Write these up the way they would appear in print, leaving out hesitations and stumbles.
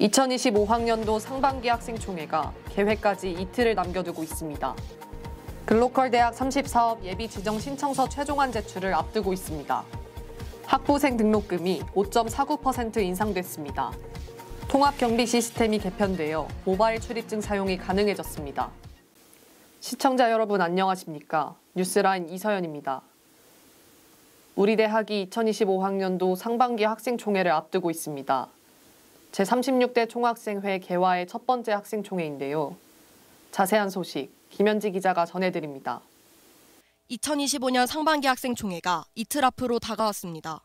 2025학년도 상반기 학생총회가 개회까지 이틀을 남겨두고 있습니다. 글로컬 대학 30사업 예비 지정 신청서 최종안 제출을 앞두고 있습니다. 학부생 등록금이 5.49% 인상됐습니다. 통합 경비 시스템이 개편되어 모바일 출입증 사용이 가능해졌습니다. 시청자 여러분 안녕하십니까? 뉴스라인 이서연입니다. 우리 대학이 2025학년도 상반기 학생총회를 앞두고 있습니다. 제36대 총학생회 개화의 첫 번째 학생총회인데요. 자세한 소식 김현지 기자가 전해드립니다. 2025년 상반기 학생총회가 이틀 앞으로 다가왔습니다.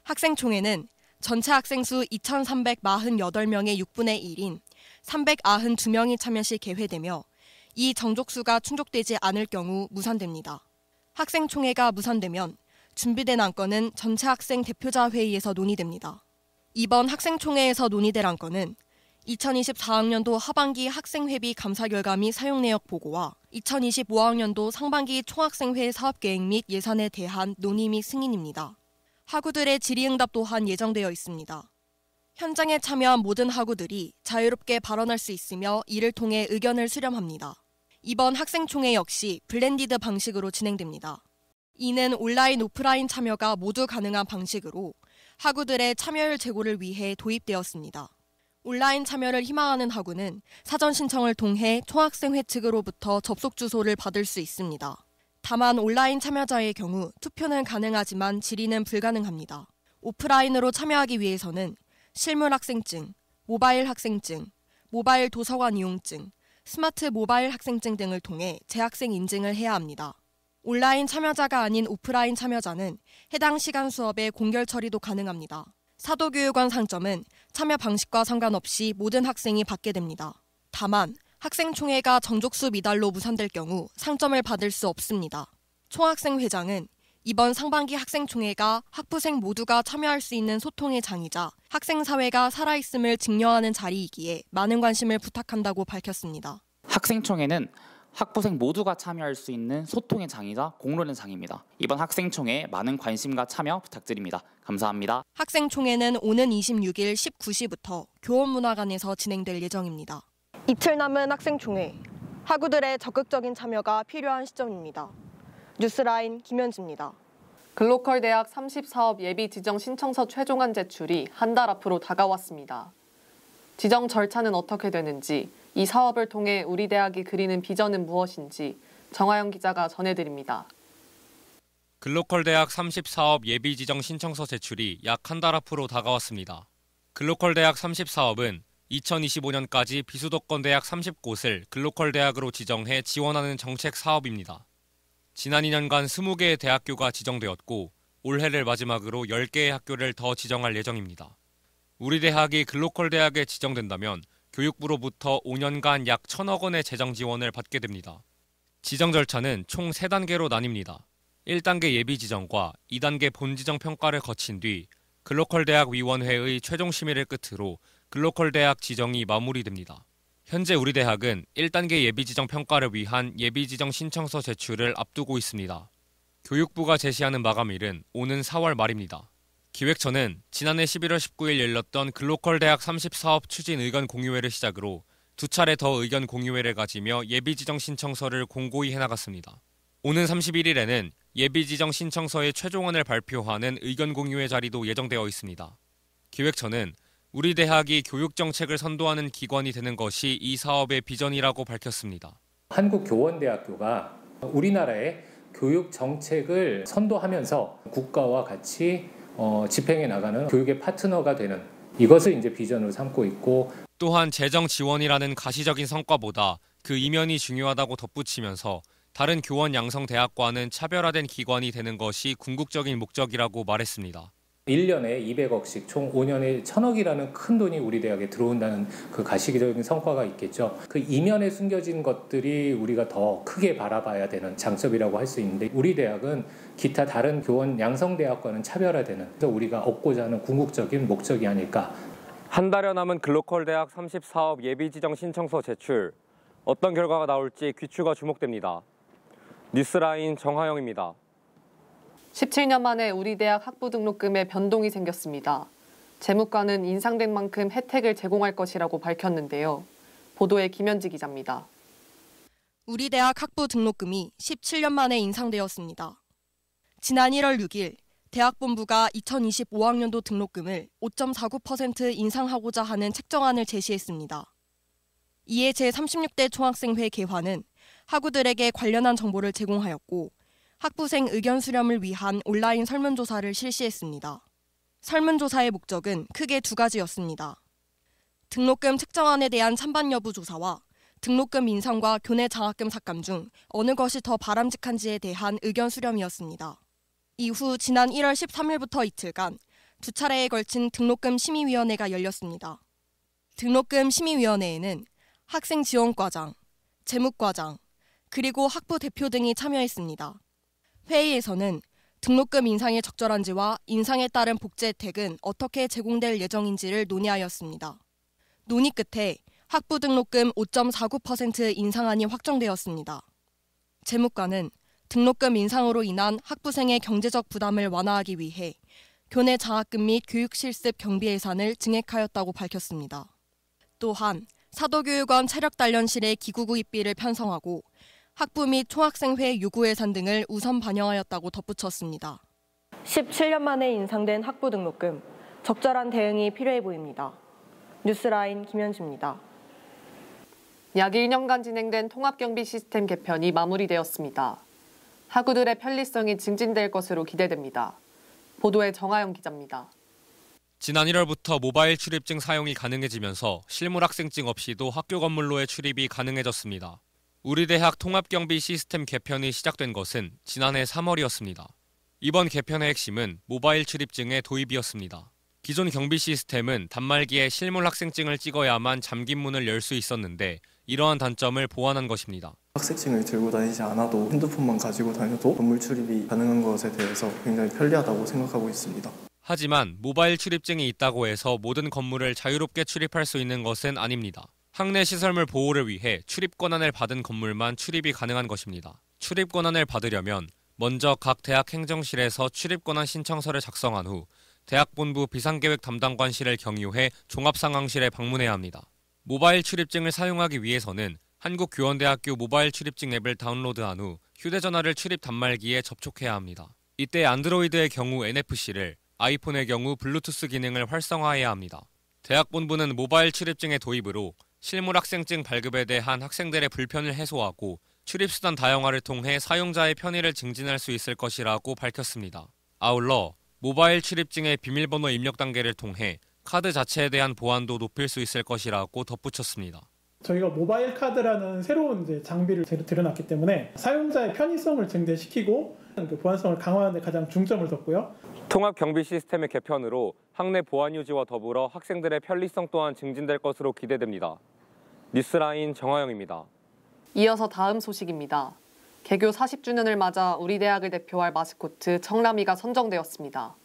학생총회는 전체 학생 수 2,348명의 6분의 1인 392명이 참여 시 개회되며 이 정족수가 충족되지 않을 경우 무산됩니다. 학생총회가 무산되면 준비된 안건은 전체 학생 대표자 회의에서 논의됩니다. 이번 학생총회에서 논의될 안건은 2024학년도 하반기 학생회비 감사 결과 및 사용 내역 보고와 2025학년도 상반기 총학생회 사업계획 및 예산에 대한 논의 및 승인입니다. 학우들의 질의응답 또한 예정되어 있습니다. 현장에 참여한 모든 학우들이 자유롭게 발언할 수 있으며 이를 통해 의견을 수렴합니다. 이번 학생총회 역시 블렌디드 방식으로 진행됩니다. 이는 온라인, 오프라인 참여가 모두 가능한 방식으로 학우들의 참여율 제고를 위해 도입되었습니다. 온라인 참여를 희망하는 학우는 사전 신청을 통해 총학생회 측으로부터 접속 주소를 받을 수 있습니다. 다만 온라인 참여자의 경우 투표는 가능하지만 질의는 불가능합니다. 오프라인으로 참여하기 위해서는 실물 학생증, 모바일 학생증, 모바일 도서관 이용증, 스마트 모바일 학생증 등을 통해 재학생 인증을 해야 합니다. 온라인 참여자가 아닌 오프라인 참여자는 해당 시간 수업의 공결 처리도 가능합니다. 사도교육원 상점은 참여 방식과 상관없이 모든 학생이 받게 됩니다. 다만 학생총회가 정족수 미달로 무산될 경우 상점을 받을 수 없습니다. 총학생회장은 이번 상반기 학생총회가 학부생 모두가 참여할 수 있는 소통의 장이자 학생사회가 살아있음을 증명하는 자리이기에 많은 관심을 부탁한다고 밝혔습니다. 학생총회는 학부생 모두가 참여할 수 있는 소통의 장이자 공론의 장입니다. 이번 학생총회에 많은 관심과 참여 부탁드립니다. 감사합니다. 학생총회는 오는 26일 19시부터 교원문화관에서 진행될 예정입니다. 이틀 남은 학생총회, 학우들의 적극적인 참여가 필요한 시점입니다. 뉴스라인 김현지입니다. 글로컬 대학 30사업 예비 지정 신청서 최종안 제출이 한 달 앞으로 다가왔습니다. 지정 절차는 어떻게 되는지, 이 사업을 통해 우리 대학이 그리는 비전은 무엇인지 정하영 기자가 전해드립니다. 글로컬 대학 30사업 예비 지정 신청서 제출이 약 한 달 앞으로 다가왔습니다. 글로컬 대학 30사업은 2025년까지 비수도권 대학 30곳을 글로컬 대학으로 지정해 지원하는 정책 사업입니다. 지난 2년간 20개의 대학교가 지정되었고 올해를 마지막으로 10개의 학교를 더 지정할 예정입니다. 우리 대학이 글로컬 대학에 지정된다면 교육부로부터 5년간 약 1,000억 원의 재정 지원을 받게 됩니다. 지정 절차는 총 3단계로 나뉩니다. 1단계 예비 지정과 2단계 본지정 평가를 거친 뒤 글로컬 대학 위원회의 최종 심의를 끝으로 글로컬 대학 지정이 마무리됩니다. 현재 우리 대학은 1단계 예비 지정 평가를 위한 예비 지정 신청서 제출을 앞두고 있습니다. 교육부가 제시하는 마감일은 오는 4월 말입니다. 기획처는 지난해 11월 19일 열렸던 글로컬 대학 30사업 추진 의견 공유회를 시작으로 2차례 더 의견 공유회를 가지며 예비 지정 신청서를 공고히 해나갔습니다. 오는 31일에는 예비 지정 신청서의 최종안을 발표하는 의견 공유회 자리도 예정되어 있습니다. 기획처는 우리 대학이 교육 정책을 선도하는 기관이 되는 것이 이 사업의 비전이라고 밝혔습니다. 한국교원대학교가 우리나라의 교육 정책을 선도하면서 국가와 같이 집행해 나가는 교육의 파트너가 되는 이것을 이제 비전으로 삼고 있고 또한 재정 지원이라는 가시적인 성과보다 그 이면이 중요하다고 덧붙이면서 다른 교원 양성 대학과는 차별화된 기관이 되는 것이 궁극적인 목적이라고 말했습니다. 1년에 200억씩 총 5년에 1,000억이라는 큰 돈이 우리 대학에 들어온다는 그 가시적인 성과가 있겠죠. 그 이면에 숨겨진 것들이 우리가 더 크게 바라봐야 되는 장점이라고 할 수 있는데 우리 대학은 기타 다른 교원 양성대학과는 차별화되는 그래서 우리가 얻고자 하는 궁극적인 목적이 아닐까. 한 달여 남은 글로컬 대학 30사업 예비 지정 신청서 제출. 어떤 결과가 나올지 귀추가 주목됩니다. 뉴스라인 정하영입니다. 17년 만에 우리 대학 학부 등록금에 변동이 생겼습니다. 재무과는 인상된 만큼 혜택을 제공할 것이라고 밝혔는데요. 보도에 김현지 기자입니다. 우리 대학 학부 등록금이 17년 만에 인상되었습니다. 지난 1월 6일 대학본부가 2025학년도 등록금을 5.49% 인상하고자 하는 책정안을 제시했습니다. 이에 제36대 총학생회 개화는 학우들에게 관련한 정보를 제공하였고 학부생 의견 수렴을 위한 온라인 설문조사를 실시했습니다. 설문조사의 목적은 크게 두 가지였습니다. 등록금 책정안에 대한 찬반 여부 조사와 등록금 인상과 교내 장학금 삭감 중 어느 것이 더 바람직한지에 대한 의견 수렴이었습니다. 이후 지난 1월 13일부터 이틀간 두 차례에 걸친 등록금 심의위원회가 열렸습니다. 등록금 심의위원회에는 학생지원과장, 재무과장, 그리고 학부 대표 등이 참여했습니다. 회의에서는 등록금 인상의 적절한지와 인상에 따른 복지 혜택은 어떻게 제공될 예정인지를 논의하였습니다. 논의 끝에 학부 등록금 5.49% 인상안이 확정되었습니다. 재무과는 등록금 인상으로 인한 학부생의 경제적 부담을 완화하기 위해 교내 장학금 및 교육실습 경비 예산을 증액하였다고 밝혔습니다. 또한 사도교육원 체력단련실의 기구구입비를 편성하고 학부 및 총학생회 요구 예산 등을 우선 반영하였다고 덧붙였습니다. 17년 만에 인상된 학부 등록금, 적절한 대응이 필요해 보입니다. 뉴스라인 김현지입니다. 약 1년간 진행된 통합경비 시스템 개편이 마무리되었습니다. 학우들의 편리성이 증진될 것으로 기대됩니다. 보도에 정하영 기자입니다. 지난 1월부터 모바일 출입증 사용이 가능해지면서 실물 학생증 없이도 학교 건물로의 출입이 가능해졌습니다. 우리 대학 통합경비 시스템 개편이 시작된 것은 지난해 3월이었습니다. 이번 개편의 핵심은 모바일 출입증의 도입이었습니다. 기존 경비 시스템은 단말기에 실물 학생증을 찍어야만 잠긴 문을 열 수 있었는데 이러한 단점을 보완한 것입니다. 학생증을 들고 다니지 않아도 핸드폰만 가지고 다녀도 건물 출입이 가능한 것에 대해서 굉장히 편리하다고 생각하고 있습니다. 하지만 모바일 출입증이 있다고 해서 모든 건물을 자유롭게 출입할 수 있는 것은 아닙니다. 학내 시설물 보호를 위해 출입 권한을 받은 건물만 출입이 가능한 것입니다. 출입 권한을 받으려면 먼저 각 대학 행정실에서 출입 권한 신청서를 작성한 후 대학본부 비상계획 담당관실을 경유해 종합상황실에 방문해야 합니다. 모바일 출입증을 사용하기 위해서는 한국교원대학교 모바일 출입증 앱을 다운로드한 후 휴대전화를 출입 단말기에 접촉해야 합니다. 이때 안드로이드의 경우 NFC를, 아이폰의 경우 블루투스 기능을 활성화해야 합니다. 대학본부는 모바일 출입증의 도입으로 실물 학생증 발급에 대한 학생들의 불편을 해소하고 출입수단 다양화를 통해 사용자의 편의를 증진할 수 있을 것이라고 밝혔습니다. 아울러 모바일 출입증의 비밀번호 입력 단계를 통해 카드 자체에 대한 보안도 높일 수 있을 것이라고 덧붙였습니다. 저희가 모바일 카드라는 새로운 장비를 들여놨기 때문에 사용자의 편의성을 증대시키고 보안성을 강화하는 데 가장 중점을 뒀고요. 통합 경비 시스템의 개편으로 학내 보안 유지와 더불어 학생들의 편리성 또한 증진될 것으로 기대됩니다. 뉴스라인 정하영입니다. 이어서 다음 소식입니다. 개교 40주년을 맞아 우리 대학을 대표할 마스코트 청라미가 선정되었습니다.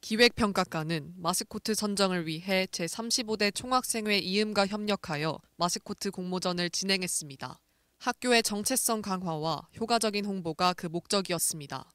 기획평가과는 마스코트 선정을 위해 제35대 총학생회 이음과 협력하여 마스코트 공모전을 진행했습니다. 학교의 정체성 강화와 효과적인 홍보가 그 목적이었습니다.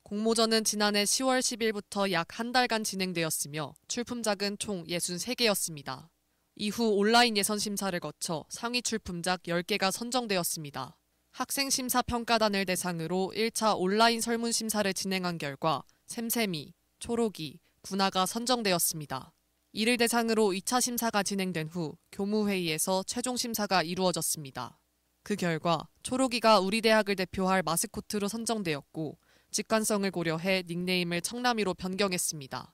공모전은 지난해 10월 10일부터 약 한 달간 진행되었으며 출품작은 총 63개였습니다. 이후 온라인 예선 심사를 거쳐 상위 출품작 10개가 선정되었습니다. 학생심사평가단을 대상으로 1차 온라인 설문심사를 진행한 결과 샘샘이, 초록이, 군화가 선정되었습니다. 이를 대상으로 2차 심사가 진행된 후 교무회의에서 최종 심사가 이루어졌습니다. 그 결과 초록이가 우리 대학을 대표할 마스코트로 선정되었고 직관성을 고려해 닉네임을 청라미로 변경했습니다.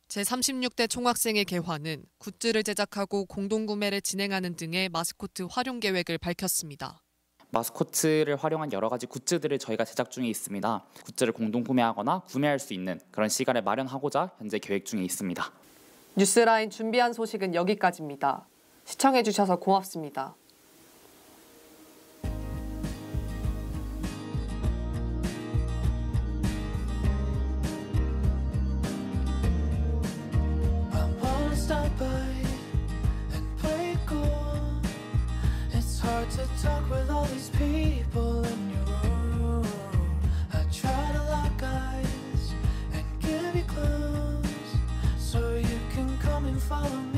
제36대 총학생회 개화는 굿즈를 제작하고 공동구매를 진행하는 등의 마스코트 활용 계획을 밝혔습니다. 마스코트를 활용한 여러 가지 굿즈들을 저희가 제작 중에 있습니다. 굿즈를 공동 구매하거나 구매할 수 있는 그런 시간을 마련하고자 현재 계획 중에 있습니다. 뉴스라인 준비한 소식은 여기까지입니다. 시청해주셔서 고맙습니다. To talk with all these people in your room, I try to lock eyes and give you clues so you can come follow